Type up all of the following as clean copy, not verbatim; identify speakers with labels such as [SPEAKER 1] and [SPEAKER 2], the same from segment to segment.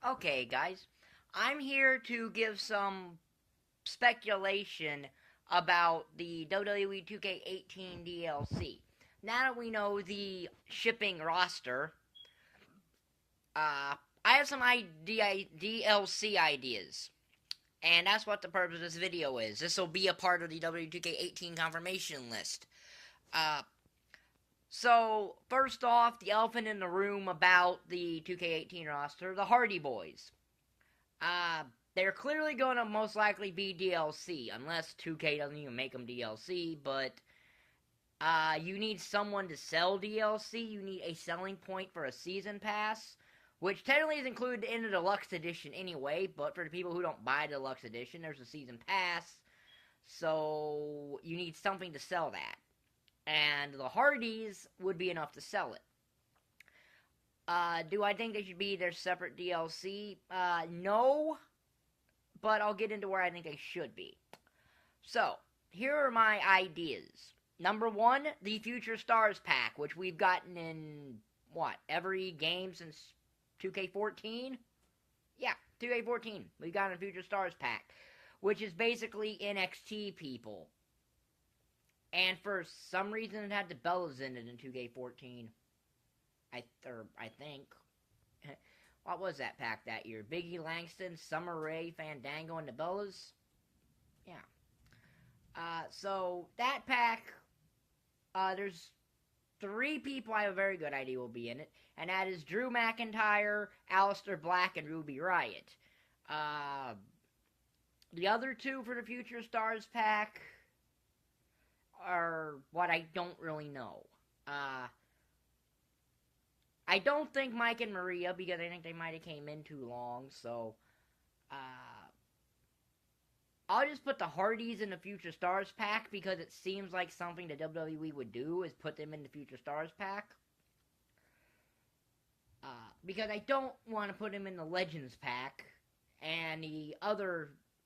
[SPEAKER 1] Okay, guys, I'm here to give some speculation about the WWE2K18 DLC. Now that we know the shipping roster, I have some DLC ideas. And that's what the purpose of this video is. This will be a part of the W2K18 confirmation list. Uh, so, first off, the elephant in the room about the 2K18 roster, the Hardy Boys. Uh, they're clearly going to most likely be DLC, unless 2K doesn't even make them DLC, but you need someone to sell DLC. You need a selling point for a season pass, which technically is included in the deluxe edition anyway, but for the people who don't buy the deluxe edition, there's a season pass, so you need something to sell that. And the Hardys would be enough to sell it. Do I think they should be their separate DLC? No, but I'll get into where I think they should be. So, here are my ideas. Number one, the Future Stars pack, which we've gotten in, every game since 2K14? Yeah, 2K14. We've gotten a Future Stars pack, which is basically NXT people. And for some reason, it had the Bellas in it in 2K14. I think. What was that pack that year? Biggie Langston, Summer Rae, Fandango, and the Bellas? Yeah. So, that pack, there's 3 people I have a very good idea will be in it, and that is Drew McIntyre, Aleister Black, and Ruby Riott. The other 2 for the Future Stars pack are what I don't really know. I don't think Mike and Maria, because I think they might have came in too long, so I'll just put the Hardys in the Future Stars pack, because it seems like something that WWE would do, is put them in the Future Stars pack. Because I don't want to put them in the Legends pack, and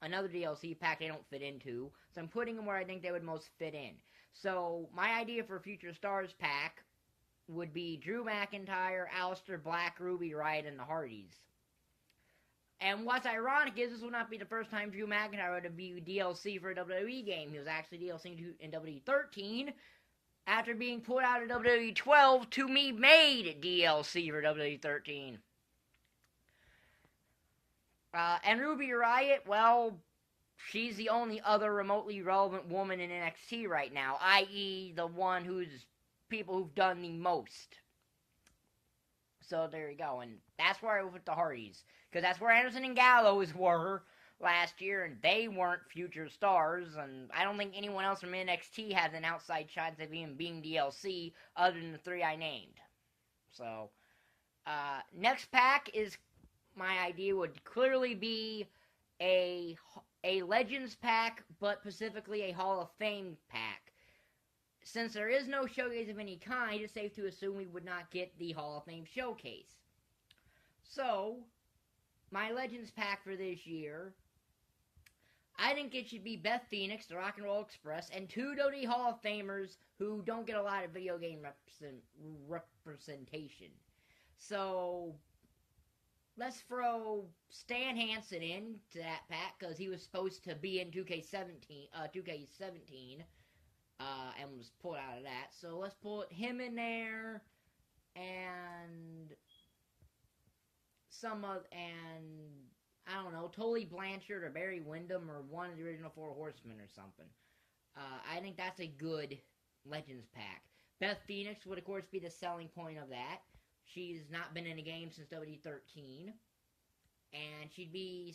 [SPEAKER 1] another DLC pack they don't fit into, so I'm putting them where I think they would most fit in. So, my idea for Future Stars pack would be Drew McIntyre, Aleister Black, Ruby Riott, and the Hardys. And what's ironic is this will not be the first time Drew McIntyre would be DLC for a WWE game. He was actually DLC in WWE13 after being pulled out of WWE12 to be made DLC for WWE13. And Ruby Riott, well, she's the only other remotely relevant woman in NXT right now, i.e. the one people who've done the most. So there you go, and that's where I would put the Hardys, because that's where Anderson and Gallows were last year, and they weren't Future Stars, and I don't think anyone else from NXT has an outside chance of even being DLC other than the 3 I named. So, next pack is, my idea would clearly be a Legends pack, but specifically a Hall of Fame pack. Since there is no showcase of any kind, it's safe to assume we would not get the Hall of Fame showcase. So, my Legends pack for this year, I think it should be Beth Phoenix, the Rock and Roll Express, and 2 WWE Hall of Famers who don't get a lot of video game representation. So, let's throw Stan Hansen into that pack, because he was supposed to be in 2K17, and was pulled out of that. So let's put him in there, and I don't know, Tully Blanchard or Barry Windham or one of the original 4 Horsemen or something. I think that's a good Legends pack. Beth Phoenix would, of course, be the selling point of that. She's not been in a game since WWE13, and she'd be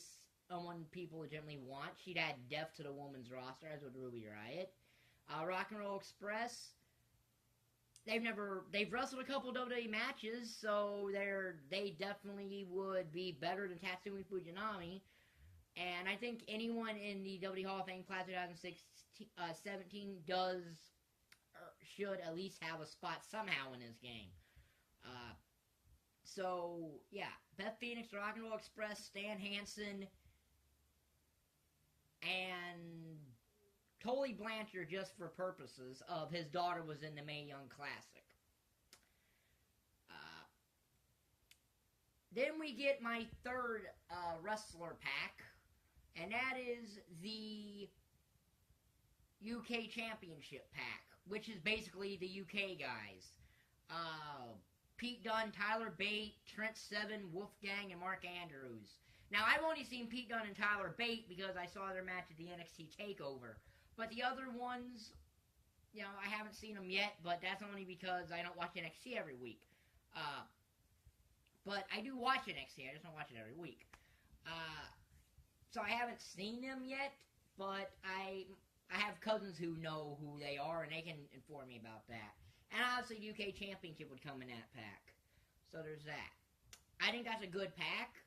[SPEAKER 1] someone people legitimately want. She'd add depth to the women's roster, as would Ruby Riott. Rock and Roll Express, they've wrestled a couple WWE matches, so they definitely would be better than Tatsumi Fujinami. And I think anyone in the WWE Hall of Fame class 2017 should at least have a spot somehow in this game. So, yeah, Beth Phoenix, Rock and Roll Express, Stan Hansen, and Tully Blanchard, just for purposes of his daughter was in the Mae Young Classic. Then we get my third wrestler pack, and that is the UK Championship pack, which is basically the UK guys. Pete Dunne, Tyler Bate, Trent Seven, Wolfgang, and Mark Andrews. Now, I've only seen Pete Dunne and Tyler Bate because I saw their match at the NXT TakeOver. But the other ones, I haven't seen them yet, but that's only because I don't watch NXT every week. But I do watch NXT, I just don't watch it every week. So I haven't seen them yet, but I have cousins who know who they are, and they can inform me about that. And obviously, UK Championship would come in that pack. So there's that. I think that's a good pack.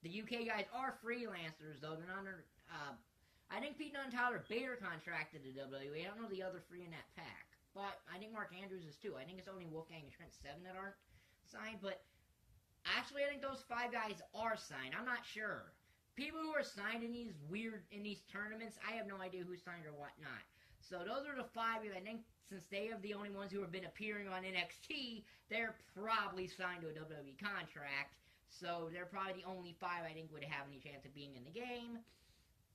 [SPEAKER 1] The UK guys are freelancers, though. They're not under... I think Pete Dunne and Tyler Bate are contracted to WWE. I don't know the other three in that pack. But I think Mark Andrews is too. I think it's only Wolfgang and Trent Seven that aren't signed. But actually, I think those 5 guys are signed. I'm not sure. People who are signed in these tournaments, I have no idea who's signed or whatnot. So those are the 5 I think, since they are the only ones who have been appearing on NXT, they're probably signed to a WWE contract. So they're probably the only 5 I think would have any chance of being in the game.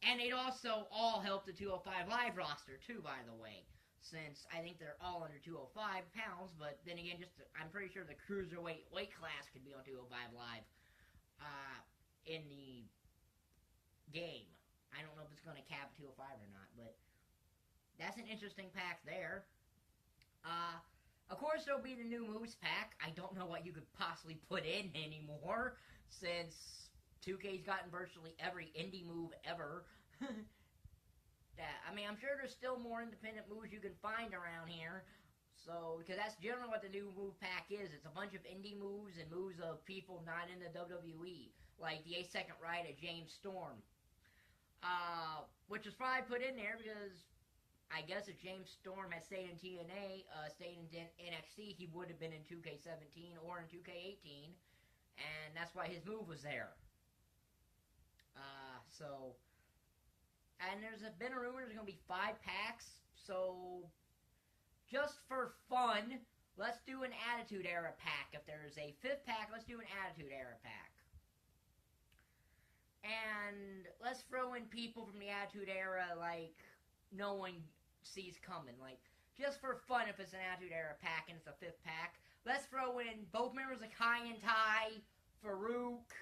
[SPEAKER 1] And they'd also all help the 205 Live roster too, by the way. Since I think they're all under 205 pounds, but then again, I'm pretty sure the cruiserweight weight class could be on 205 Live in the game. I don't know if it's going to cap 205 or not, but that's an interesting pack there. Of course, there'll be the new moves pack. I don't know what you could possibly put in anymore, since 2K's gotten virtually every indie move ever. I'm sure there's still more independent moves you can find around here. So, because that's generally what the new move pack is. It's a bunch of indie moves and moves of people not in the WWE. Like the 8-second ride of James Storm. Which was probably put in there because I guess if James Storm had stayed in TNA, stayed in NXT, he would have been in 2K17 or in 2K18. And that's why his move was there. And there's been a rumor there's going to be 5 packs. So, just for fun, let's do an Attitude Era pack. If there's a 5th pack, let's do an Attitude Era pack. And let's throw in people from the Attitude Era like no one sees coming. Like, just for fun, if it's an Attitude Era pack and it's a 5th pack, let's throw in both members of Kai and Tai, Farouk,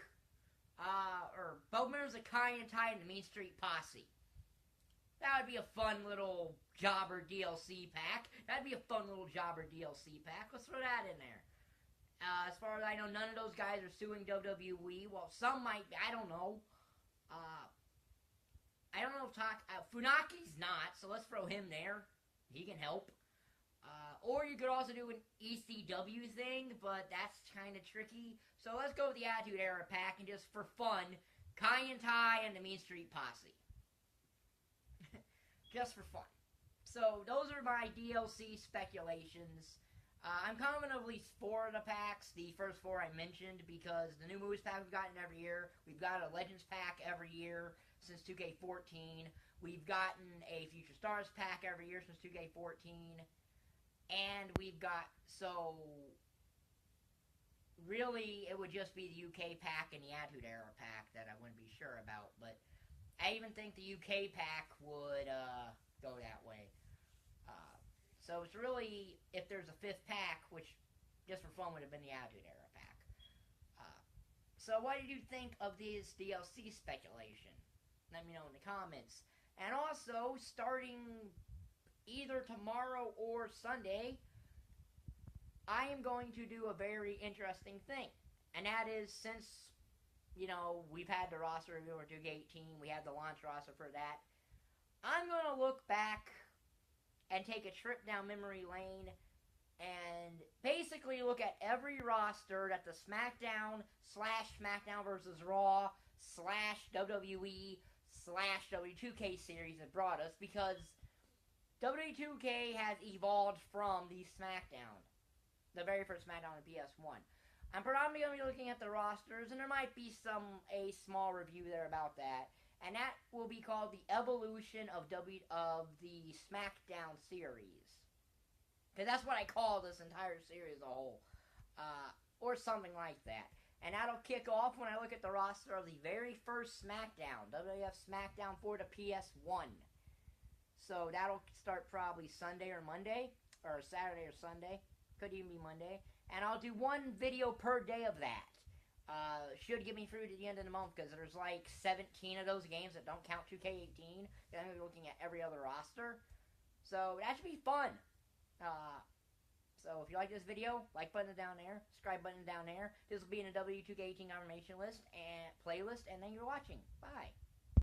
[SPEAKER 1] or both members of Kai and Tai and the Mean Street Posse. That would be a fun little jobber DLC pack. That'd be a fun little jobber DLC pack. Let's throw that in there. As far as I know, none of those guys are suing WWE. Well, some might be. I don't know. I don't know if Funaki's not, so let's throw him there. He can help. Or you could also do an ECW thing, but that's kind of tricky. So let's go with the Attitude Era pack, and just for fun, Kai and Tai and the Mean Street Posse. Just for fun. So those are my DLC speculations. I'm confidently for the packs, the first 4 I mentioned, because the new moves pack we've gotten every year. We've got a Legends pack every year since 2K14. We've gotten a Future Stars pack every year since 2K14. And we've got, so really it would just be the UK pack and the Attitude Era pack that I wouldn't be sure about. But I even think the UK pack would go that way. So it's really, if there's a 5th pack, which just for fun would have been the Attitude Era pack. So what did you think of this DLC speculation? Let me know in the comments. And also, starting either tomorrow or Sunday, I am going to do a very interesting thing. And that is, since, we've had the roster review for 2K18, we had the launch roster for that, I'm going to look back and take a trip down memory lane and basically look at every roster that the SmackDown vs. Raw / WWE / W2K series have brought us, because WWE2K has evolved from the SmackDown, the very first SmackDown on PS1. I'm predominantly going to be looking at the rosters, and there might be a small review there about that. And that will be called the evolution of the SmackDown series. Because that's what I call this entire series as a whole. Or something like that. And that'll kick off when I look at the roster of the very first SmackDown, WWF SmackDown for the PS1. So that'll start probably Sunday or Monday, or Saturday or Sunday. Could even be Monday. And I'll do one video per day of that. Should get me through to the end of the month, because there's like 17 of those games that don't count 2K18. Then I'm going to be looking at every other roster. So that should be fun. So if you like this video, like button down there, subscribe button down there. This will be in the W2K18 confirmation list and playlist, and then you're watching. Bye.